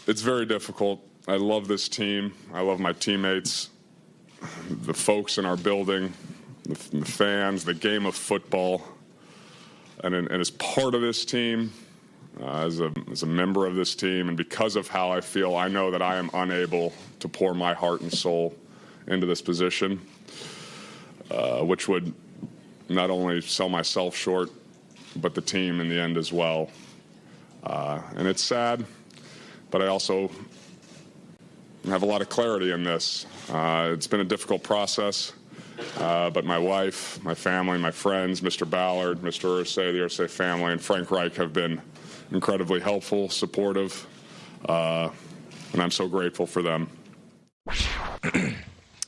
It's very difficult. I love this team. I love my teammates, the folks in our building, the fans, the game of football. And as part of this team, as a member of this team, and because of how I feel, I know that I am unable to pour my heart and soul into this position, which would not only sell myself short, but the team in the end as well. And it's sad, but I also have a lot of clarity in this. It's been a difficult process, but my wife, my family, my friends, Mr. Ballard, Mr. Irsay, the Irsay family, and Frank Reich have been incredibly helpful, supportive, and I'm so grateful for them.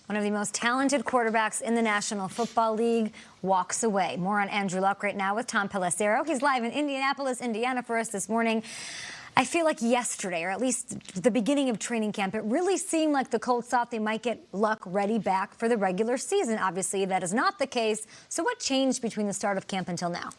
One of the most talented quarterbacks in the National Football League walks away. More on Andrew Luck right now with Tom Pelissero. He's live in Indianapolis, Indiana for us this morning. I feel like yesterday, or at least the beginning of training camp, it really seemed like the Colts thought they might get Luck ready back for the regular season. Obviously, that is not the case. So what changed between the start of camp until now?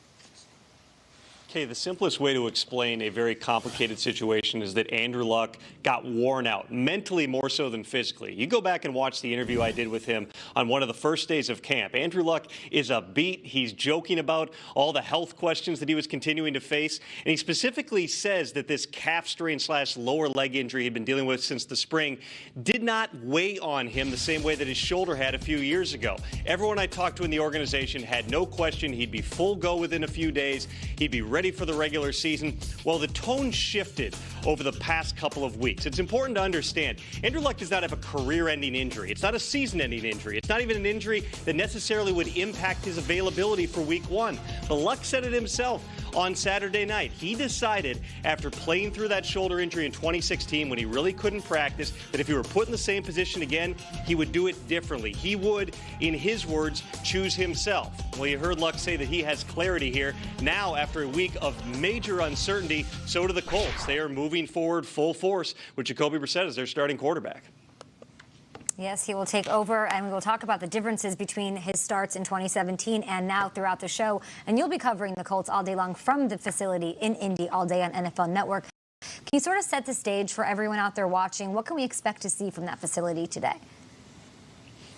Okay, the simplest way to explain a very complicated situation is that Andrew Luck got worn out, mentally more so than physically. You go back and watch the interview I did with him on one of the first days of camp. Andrew Luck is upbeat. He's joking about all the health questions that he was continuing to face. And he specifically says that this calf strain / lower leg injury he'd been dealing with since the spring did not weigh on him the same way that his shoulder had a few years ago. Everyone I talked to in the organization had no question he'd be full go within a few days. He'd be ready for the regular season. Well, the tone shifted over the past couple of weeks. It's important to understand Andrew Luck does not have a career-ending injury. It's not a season-ending injury. It's not even an injury that necessarily would impact his availability for week one. But Luck said it himself on Saturday night. He decided after playing through that shoulder injury in 2016 when he really couldn't practice that if he were put in the same position again, he would do it differently. He would, in his words, choose himself. Well, you heard Luck say that he has clarity here. Now, after a week of major uncertainty, so do the Colts. They are moving forward full force with Jacoby Brissett as their starting quarterback. Yes, he will take over, and we will talk about the differences between his starts in 2017 and now throughout the show. And you'll be covering the Colts all day long from the facility in Indy all day on NFL Network. Can you sort of set the stage for everyone out there watching? What can we expect to see from that facility today?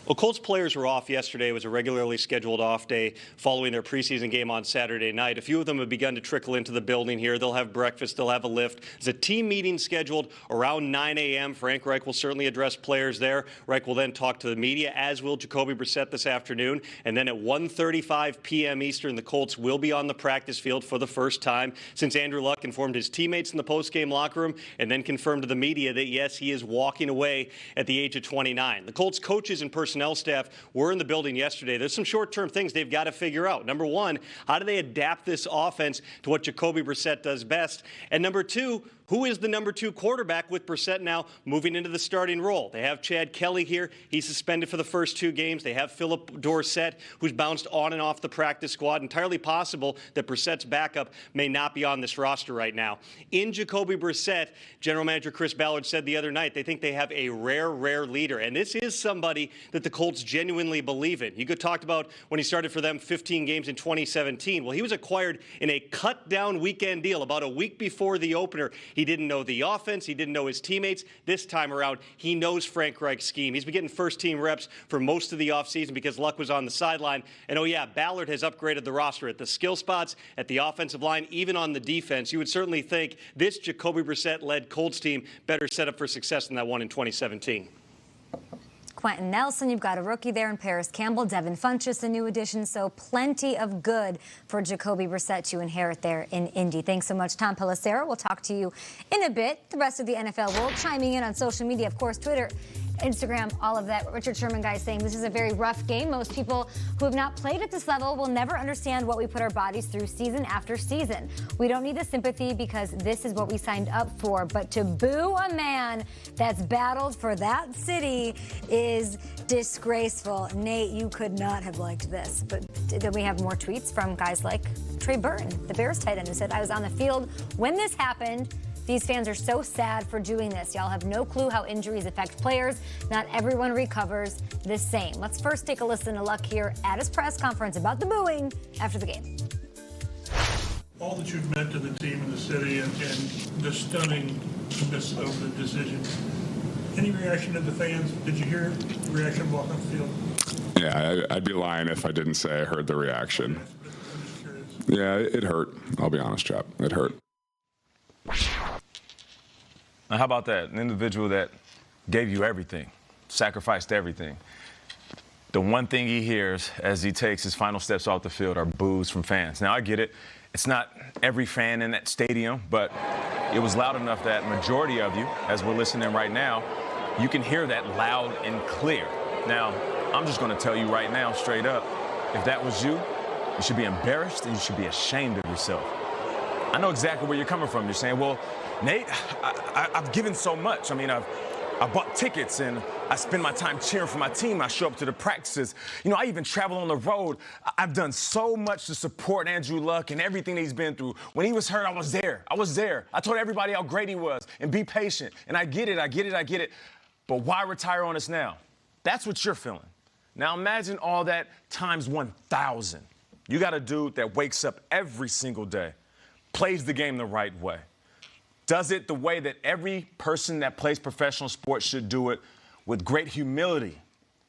Well, Colts players were off yesterday. It was a regularly scheduled off day following their preseason game on Saturday night. A few of them have begun to trickle into the building here. They'll have breakfast. They'll have a lift. There's a team meeting scheduled around 9 a.m. Frank Reich will certainly address players there. Reich will then talk to the media, as will Jacoby Brissett this afternoon. And then at 1:35 p.m. Eastern, the Colts will be on the practice field for the first time since Andrew Luck informed his teammates in the postgame locker room and then confirmed to the media that, yes, he is walking away at the age of 29. The Colts coaches and personnel staff were in the building yesterday. There's some short-term things they've got to figure out. Number one, how do they adapt this offense to what Jacoby Brissett does best? And number two, who is the number 2 quarterback with Brissett now moving into the starting role? They have Chad Kelly here. He's suspended for the first 2 games. They have Philip Dorsett, who's bounced on and off the practice squad. Entirely possible that Brissett's backup may not be on this roster right now. In Jacoby Brissett, General Manager Chris Ballard said the other night they think they have a rare leader. And this is somebody that the Colts genuinely believe in. You could talk about when he started for them 15 games in 2017. Well, he was acquired in a cut-down weekend deal about a week before the opener. He didn't know the offense. He didn't know his teammates. This time around, he knows Frank Reich's scheme. He's been getting first-team reps for most of the offseason because Luck was on the sideline. And, oh, yeah, Ballard has upgraded the roster at the skill spots, at the offensive line, even on the defense. You would certainly think this Jacoby Brissett-led Colts team better set up for success than that one in 2017. Quentin Nelson, you've got a rookie there in Paris Campbell. Devin Funchess, a new addition. So plenty of good for Jacoby Brissett to inherit there in Indy. Thanks so much, Tom Pelissero. We'll talk to you in a bit. The rest of the NFL world chiming in on social media, of course, Twitter, Instagram, all of that. Richard Sherman, guys, saying this is a very rough game. Most people who have not played at this level will never understand what we put our bodies through season after season. We don't need the sympathy because this is what we signed up for. But to boo a man that's battled for that city is disgraceful. Nate, you could not have liked this. But then we have more tweets from guys like Trey Burton, the Bears tight end, who said, I was on the field when this happened. These fans are so sad for doing this. Y'all have no clue how injuries affect players. Not everyone recovers the same. Let's first take a listen to Luck here at his press conference about the booing after the game. All that you've meant to the team and the city and the stunning of the decision. Any reaction of the fans? Did you hear the reaction walking off the field? Yeah, I'd be lying if I didn't say I heard the reaction. I'm just curious. Yeah, it hurt. I'll be honest, chap. It hurt. Now, how about that? An individual that gave you everything, sacrificed everything. The one thing he hears as he takes his final steps off the field are boos from fans. Now, I get it. It's not every fan in that stadium, but it was loud enough that majority of you, as we're listening right now, you can hear that loud and clear. Now, I'm just going to tell you right now, straight up, if that was you, you should be embarrassed and you should be ashamed of yourself. I know exactly where you're coming from. You're saying, well, Nate, I've given so much. I mean, I bought tickets and I spend my time cheering for my team. I show up to the practices. You know, I even travel on the road. I've done so much to support Andrew Luck and everything he's been through. When he was hurt, I was there. I told everybody how great he was and be patient. And I get it. But why retire on us now? That's what you're feeling. Now imagine all that times 1,000. You got a dude that wakes up every single day, plays the game the right way, does it the way that every person that plays professional sports should do it, with great humility.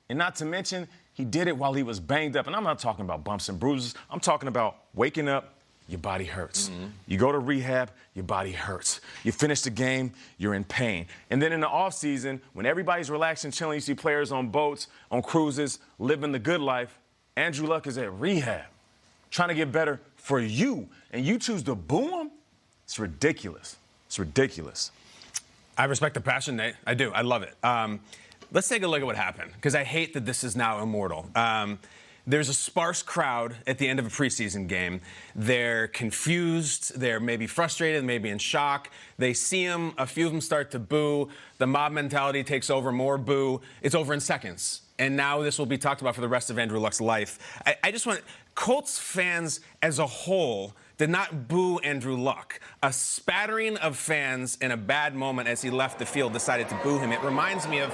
And not to mention, he did it while he was banged up. And I'm not talking about bumps and bruises. I'm talking about waking up, your body hurts. Mm-hmm. You go to rehab, your body hurts. You finish the game, you're in pain. And then in the offseason, when everybody's relaxing, chilling, you see players on boats, on cruises, living the good life, Andrew Luck is at rehab, trying to get better for you. And you choose to boo him? It's ridiculous. It's ridiculous. I respect the passion, Nate. I do. I love it. Let's take a look at what happened, because I hate that this is now immortal. There's a sparse crowd at the end of a preseason game. They're confused. They're maybe frustrated, maybe in shock. They see him. A few of them start to boo. The mob mentality takes over, more boo. It's over in seconds. And now this will be talked about for the rest of Andrew Luck's life. I just want Colts fans as a whole did not boo Andrew Luck. A spattering of fans in a bad moment as he left the field decided to boo him. It reminds me of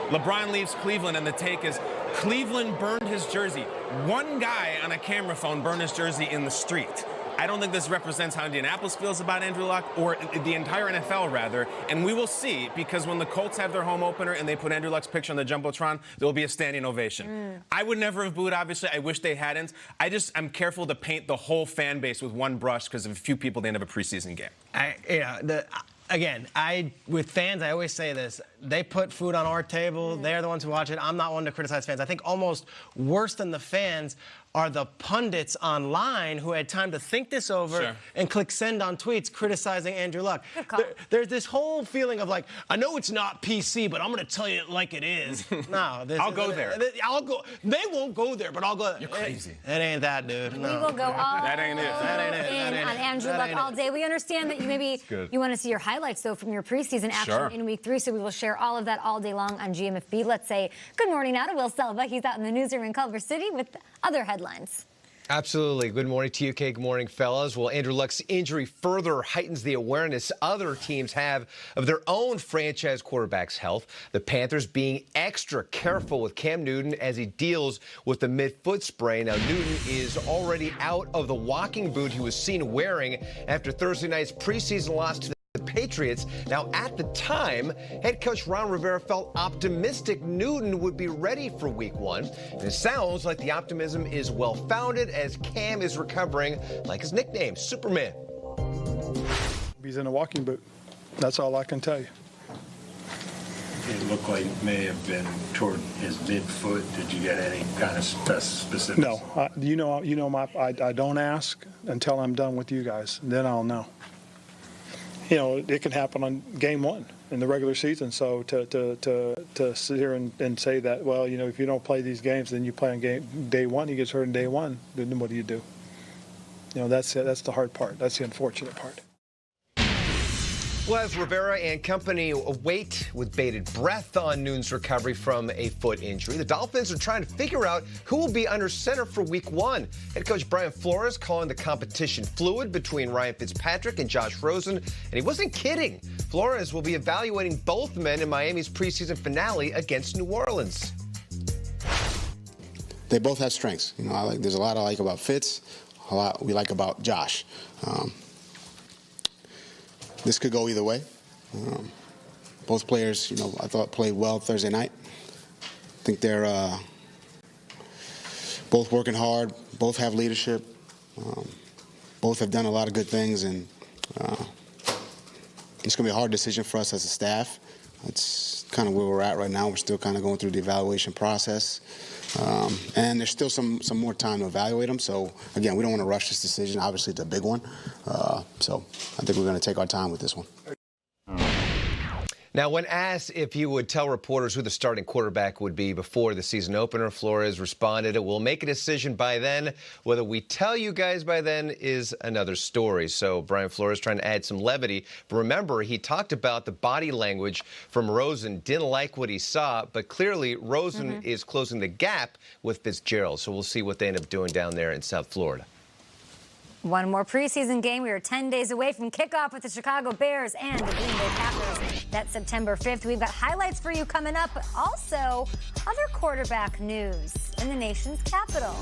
LeBron leaves Cleveland, and the take is Cleveland burned his jersey. One guy on a camera phone burned his jersey in the street. I don't think this represents how Indianapolis feels about Andrew Luck, or the entire NFL, rather. And we will see, because when the Colts have their home opener and they put Andrew Luck's picture on the Jumbotron, there will be a standing ovation. I would never have booed, obviously. I wish they hadn't. I'm careful to paint the whole fan base with one brush because of a few people at the end of a preseason game. Again, with fans, I always say this. They put food on our table. They're the ones who watch it. I'm not one to criticize fans. I think almost worse than the fans are the pundits online who had time to think this over and click send on tweets criticizing Andrew Luck. There's this whole feeling of like, I know it's not PC, but I'm going to tell you it like it is. No. I'll go there. I'll go. They won't go there, but I'll go there. You're crazy. It ain't that, dude. No. We will go all That ain't it. on Andrew Luck all day. We understand that you want to see your highlights, though, from your preseason action in Week 3, so we will share all of that all day long on GMFB. Let's say good morning now to Will Selva. He's out in the newsroom in Culver City with other headlines. Absolutely. Good morning to you, Kate. Good morning, fellas. Well, Andrew Luck's injury further heightens the awareness other teams have of their own franchise quarterback's health. The Panthers being extra careful with Cam Newton as he deals with the mid-foot sprain. Now, Newton is already out of the walking boot he was seen wearing after Thursday night's preseason loss to the Patriots. Now, at the time, head coach Ron Rivera felt optimistic Newton would be ready for Week 1. And it sounds like the optimism is well-founded as Cam is recovering, like his nickname, Superman. He's in a walking boot. That's all I can tell you. It looked like it may have been toward his midfoot. Did you get any kind of specifics? No. I don't ask until I'm done with you guys. Then I'll know. You know, it can happen on game 1 in the regular season. So to sit here and say that, well, you know, if you don't play these games, then you play on day 1. He gets hurt in day 1. Then what do you do? You know, that's the hard part. That's the unfortunate part. Well, as Rivera and company wait with bated breath on Newton's recovery from a foot injury, the Dolphins are trying to figure out who will be under center for Week 1. Head coach Brian Flores calling the competition fluid between Ryan Fitzpatrick and Josh Rosen, and he wasn't kidding. Flores will be evaluating both men in Miami's preseason finale against New Orleans. They both have strengths. You know, there's a lot I like about Fitz, a lot we like about Josh. This could go either way. Both players, I thought played well Thursday night. I think they're both working hard, both have leadership, both have done a lot of good things, and it's going to be a hard decision for us as a staff. It's kind of where we're at right now. We're still kind of going through the evaluation process. And there's still some more time to evaluate them. So, again, we don't want to rush this decision. Obviously, it's a big one. So I think we're going to take our time with this one. Now, when asked if he would tell reporters who the starting quarterback would be before the season opener, Flores responded, "We'll make a decision by then. Whether we tell you guys by then is another story." So Brian Flores trying to add some levity. But remember, he talked about the body language from Rosen, didn't like what he saw, but clearly Rosen is closing the gap with Fitzgerald. So we'll see what they end up doing down there in South Florida. One more preseason game. We are 10 days away from kickoff with the Chicago Bears and the Green Bay Packers. That's September 5th. We've got highlights for you coming up, but also other quarterback news in the nation's capital.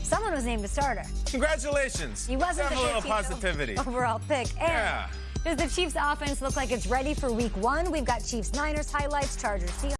Someone was named a starter. Congratulations. He wasn't Have a little positivity. Overall pick. And does the Chiefs offense look like it's ready for week 1? We've got Chiefs Niners highlights, Chargers Seahawks.